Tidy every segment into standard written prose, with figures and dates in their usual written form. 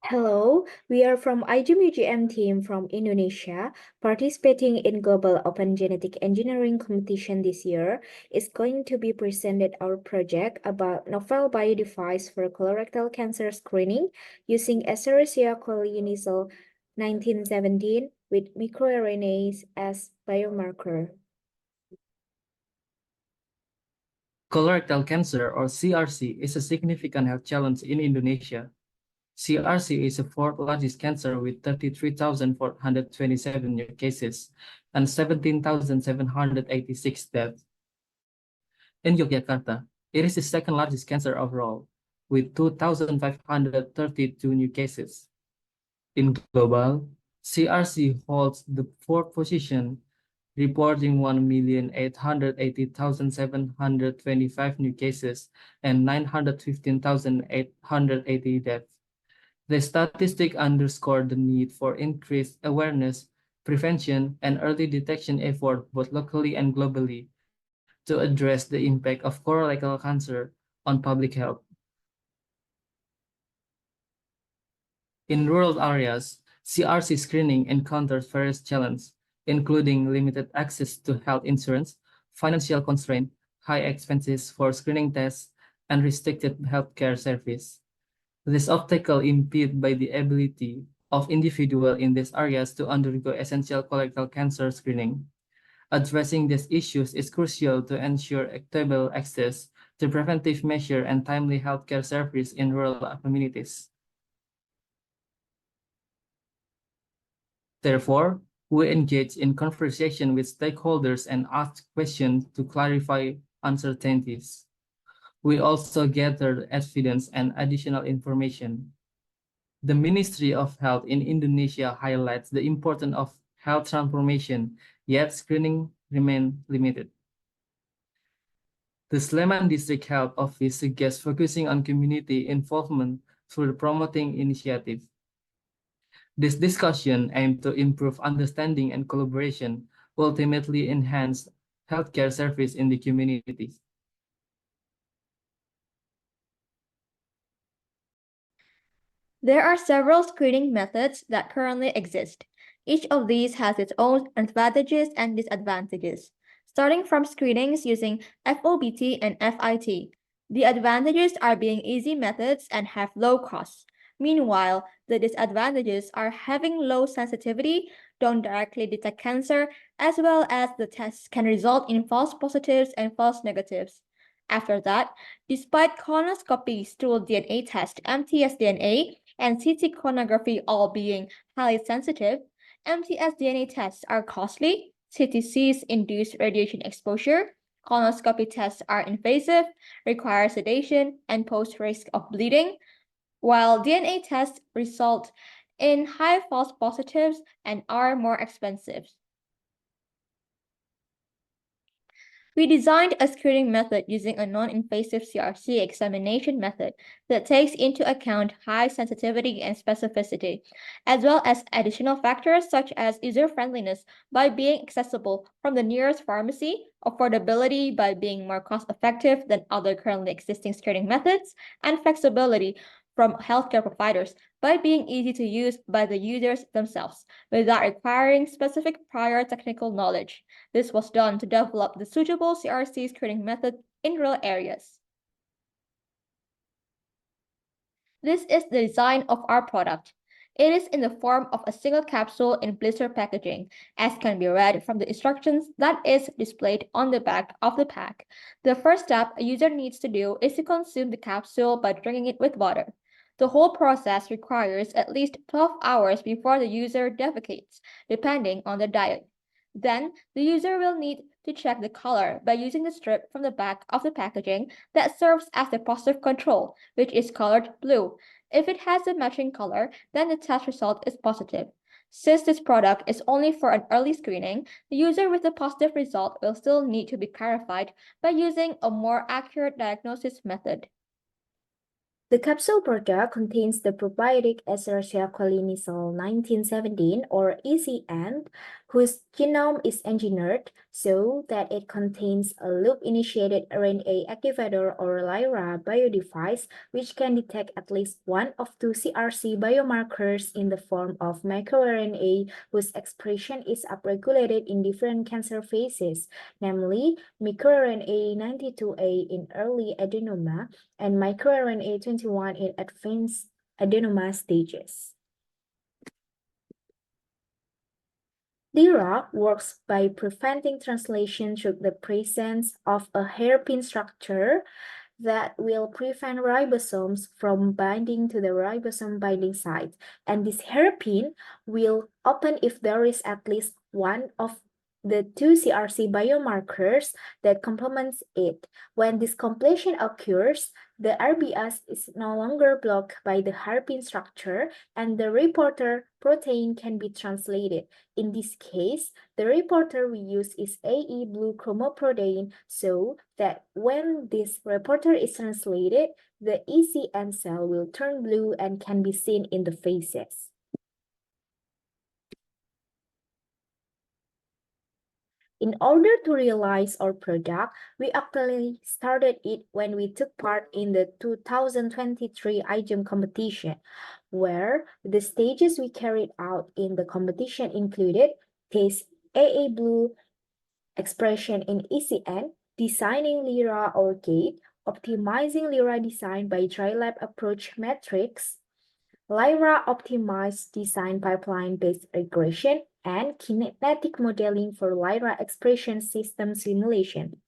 Hello, we are from iGEM UGM team from Indonesia, participating in Global Open Genetic Engineering competition this year. Is going to be presented our project about novel biodevice for colorectal cancer screening using Escherichia coli Nissle 1917 with microRNAs as biomarker. Colorectal cancer, or CRC, is a significant health challenge in Indonesia. CRC is the fourth largest cancer with 33,427 new cases and 17,786 deaths. In Yogyakarta, it is the second largest cancer overall, with 2,532 new cases. In global, CRC holds the fourth position, reporting 1,880,725 new cases and 915,880 deaths. The statistic underscore the need for increased awareness, prevention, and early detection effort both locally and globally to address the impact of colorectal cancer on public health. In rural areas, CRC screening encounters various challenges, including limited access to health insurance, financial constraint, high expenses for screening tests, and restricted healthcare service. This obstacle impeded by the ability of individuals in these areas to undergo essential colorectal cancer screening. Addressing these issues is crucial to ensure equitable access to preventive measures and timely healthcare service in rural communities. Therefore, we engage in conversation with stakeholders and ask questions to clarify uncertainties. We also gather evidence and additional information. The Ministry of Health in Indonesia highlights the importance of health transformation, yet screening remains limited. The Sleman District Health Office suggests focusing on community involvement through the promoting initiative. This discussion aims to improve understanding and collaboration, ultimately enhance healthcare service in the community. There are several screening methods that currently exist. Each of these has its own advantages and disadvantages. Starting from screenings using FOBT and FIT, the advantages are being easy methods and have low costs. Meanwhile, the disadvantages are having low sensitivity, don't directly detect cancer, as well as the tests can result in false positives and false negatives. After that, despite colonoscopy, stool DNA test, MTS DNA, and CT chronography all being highly sensitive, MTS DNA tests are costly, CTCs induce radiation exposure, colonoscopy tests are invasive, require sedation, and pose risk of bleeding, while DNA tests result in high false positives and are more expensive. We designed a screening method using a non-invasive CRC examination method that takes into account high sensitivity and specificity, as well as additional factors such as user-friendliness by being accessible from the nearest pharmacy, affordability by being more cost-effective than other currently existing screening methods, and flexibility from healthcare providers by being easy to use by the users themselves without requiring specific prior technical knowledge. This was done to develop the suitable CRC screening method in rural areas. This is the design of our product. It is in the form of a single capsule in blister packaging, as can be read from the instructions that is displayed on the back of the pack. The first step a user needs to do is to consume the capsule by drinking it with water. The whole process requires at least 12 hours before the user defecates, depending on their diet. Then, the user will need to check the color by using the strip from the back of the packaging that serves as the positive control, which is colored blue. If it has a matching color, then the test result is positive. Since this product is only for an early screening, the user with the positive result will still need to be clarified by using a more accurate diagnosis method. The capsule product contains the probiotic Escherichia coli Nissle 1917 or ECN, whose genome is engineered so that it contains a loop-initiated RNA activator or LIRA biodevice, which can detect at least one of two CRC biomarkers in the form of microRNA whose expression is upregulated in different cancer phases, namely microRNA 92A in early adenoma and microRNA 21 in advanced adenoma stages. LIRA works by preventing translation through the presence of a hairpin structure that will prevent ribosomes from binding to the ribosome binding site. And this hairpin will open if there is at least one of the two CRC biomarkers that complements it. When this completion occurs, the RBS is no longer blocked by the hairpin structure and the reporter protein can be translated. In this case, the reporter we use is aeBlue chromoprotein so that when this reporter is translated, the ECN cell will turn blue and can be seen in the feces. In order to realize our product, we actually started it when we took part in the 2023 iGEM competition, where the stages we carried out in the competition included test aeBlue expression in ECN, designing LIRA or GATE, optimizing LIRA design by dry lab approach metrics, LIRA optimized design pipeline-based regression, and kinetic modeling for LIRA expression system simulation.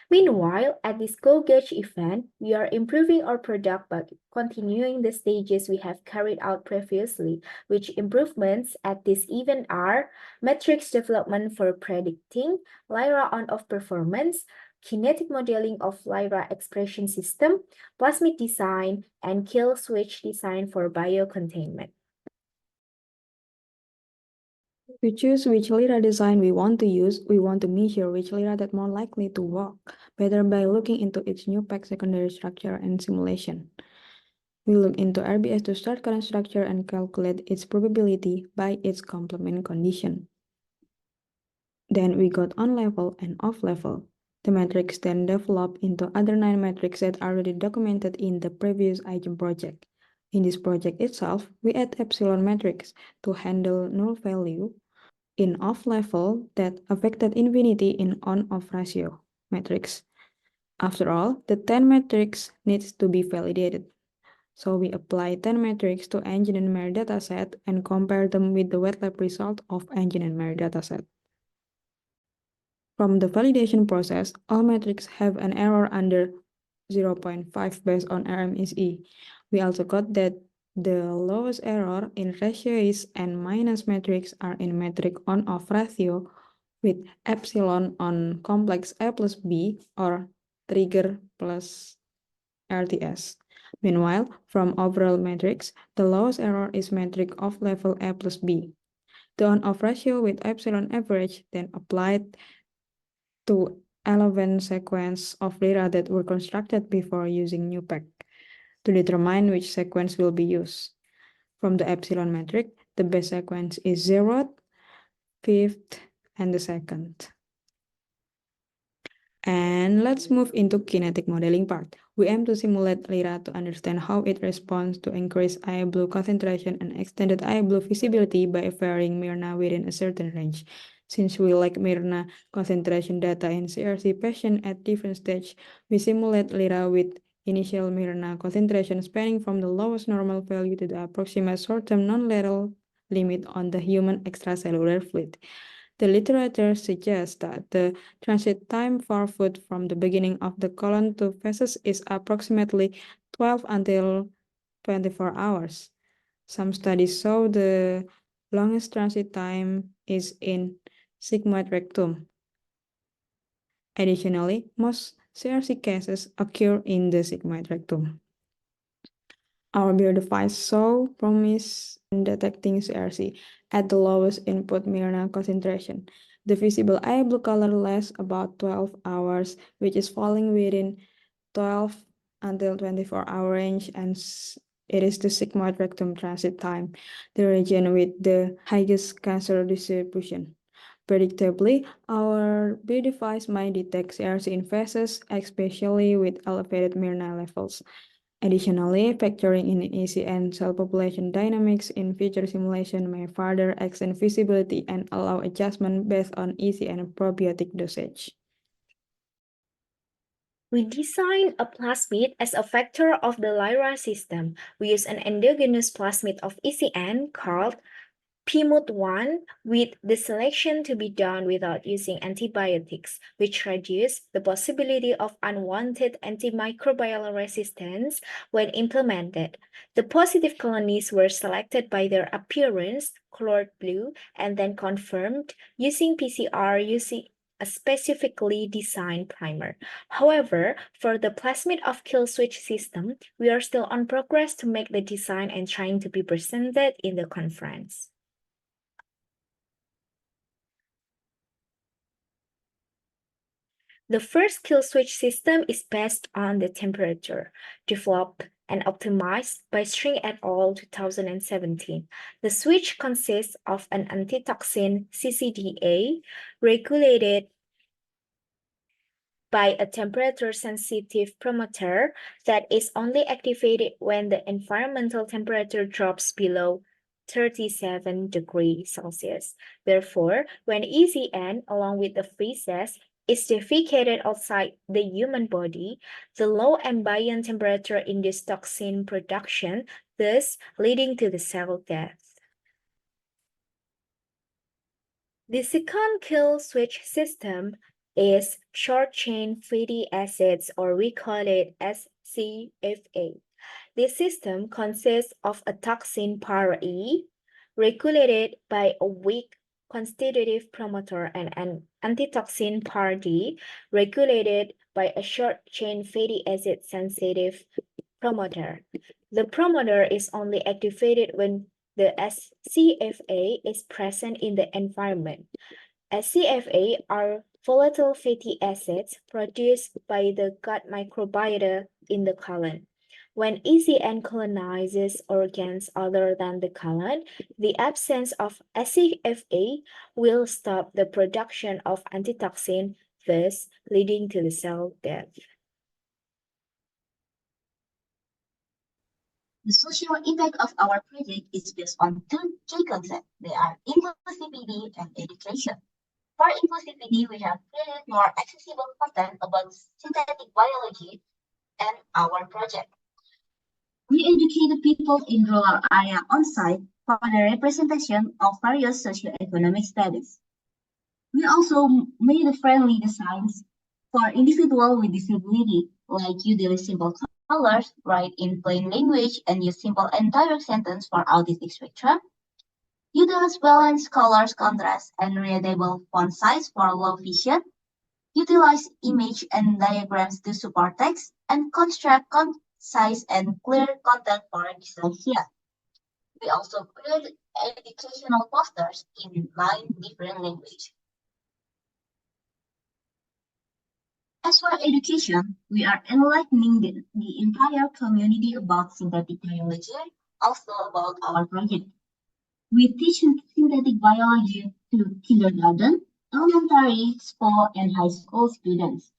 Meanwhile, at this GOGEC event, we are improving our product by continuing the stages we have carried out previously, which improvements at this event are metrics development for predicting LIRA on-off performance, kinetic modeling of LIRA expression system, plasmid design, and kill switch design for biocontainment. We choose which LIRA design we want to use. We want to measure which LIRA that more likely to work better by looking into its new pack secondary structure and simulation. We look into RBS to start current structure and calculate its probability by its complement condition. Then we got on level and off level. The metrics then develop into other 9 metrics that are already documented in the previous iGEM project. In this project itself, we add epsilon metrics to handle null value in off level that affected infinity in on-off ratio matrix. After all, the 10 matrix needs to be validated. So we apply 10 metrics to engine and MER dataset and compare them with the wet lab result of engine and MER dataset. From the validation process, all metrics have an error under 0.5 based on RMSE. We also got that the lowest error in ratio is and minus metrics are in metric on-off ratio with epsilon on complex A plus B or trigger plus RTS. Meanwhile, from overall metrics, the lowest error is metric of level A plus B. The on-off ratio with epsilon average then applied to 11 sequence of LIRA that were constructed before using new pack to determine which sequence will be used. From the epsilon metric, the best sequence is 0th, 5th, and the 2nd. And let's move into kinetic modeling part. We aim to simulate LIRA to understand how it responds to increased aeBlue concentration and extended aeBlue visibility by varying miRNA within a certain range. Since we lack miRNA concentration data in CRC patients at different stages, we simulate LIRA with initial miRNA concentration spanning from the lowest normal value to the approximate short-term non-lethal limit on the human extracellular fluid. The literature suggests that the transit time for food from the beginning of the colon to feces is approximately 12 until 24 hours. Some studies show the longest transit time is in sigmoid rectum. Additionally, most CRC cases occur in the sigmoid rectum. Our Biodevice show promise in detecting CRC at the lowest input miRNA concentration. The visible aeBlue color lasts about 12 hours, which is falling within 12 until 24-hour range and It is the sigmoid rectum transit time, the region with the highest cancer distribution. Predictably, our Biodevice might detect CRC in feces, especially with elevated miRNA levels. Additionally, factoring in EC and cell population dynamics in future simulation may further extend visibility and allow adjustment based on EC and probiotic dosage. We designed a plasmid as a factor of the LIRA system. We use an endogenous plasmid of ECN called PMUD1 with the selection to be done without using antibiotics, which reduce the possibility of unwanted antimicrobial resistance when implemented. The positive colonies were selected by their appearance, colored blue, and then confirmed using PCR using a specifically designed primer. However, for the plasmid of kill switch system, we are still on progress to make the design and trying to be presented in the conference. The first kill switch system is based on the temperature, developed and optimized by String et al. 2017. The switch consists of an antitoxin CCDA regulated by a temperature-sensitive promoter that is only activated when the environmental temperature drops below 37 degrees Celsius. Therefore, when ECN, along with the feces, is defecated outside the human body, the low ambient temperature induces toxin production, thus leading to the cell death. The second kill switch system is short-chain fatty acids, or we call it SCFA. This system consists of a toxin par E regulated by a weak constitutive promoter and an antitoxin par D regulated by a short-chain fatty acid sensitive promoter. The promoter is only activated when the SCFA is present in the environment. SCFA are volatile fatty acids produced by the gut microbiota in the colon. When ECN colonizes organs other than the colon, the absence of SCFA will stop the production of antitoxin, thus leading to the cell death. The social impact of our project is based on two key concepts. They are inclusivity and education. For inclusivity, we have created more accessible content about synthetic biology and our project. We educated people in rural area on site for the representation of various socioeconomic status. We also made friendly designs for individuals with disability, like utilize simple colors, write in plain language, and use simple and direct sentence for autistic spectrum. Utilize balanced colors, contrast, and readable font size for low vision. Utilize image and diagrams to support text, and construct concise and clear content for dyslexia. We also create educational posters in 9 different languages. As for education, we are enlightening the entire community about synthetic biology, also about our project. We teach synthetic biology to kindergarten, elementary, school, and high school students.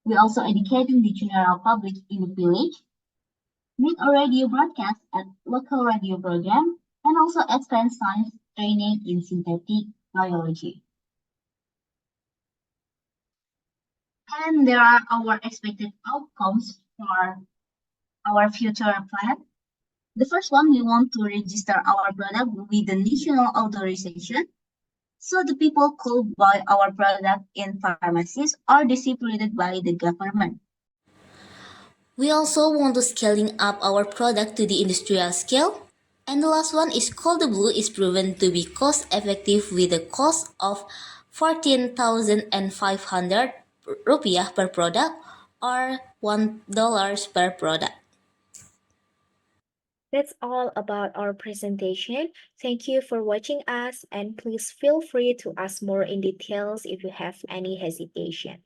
We also educate the general public in the village, make a radio broadcast at local radio program, and also expand science training in synthetic biology. And there are our expected outcomes for our future plan. The first one, we want to register our product with the national authorization, so the people could buy our product in pharmacies or distributed by the government. We also want to scaling up our product to the industrial scale. And the last one is aeBlue is proven to be cost effective with a cost of 14,500 rupiah per product or $1 per product. That's all about our presentation. Thank you for watching us, and please feel free to ask more in details if you have any hesitation.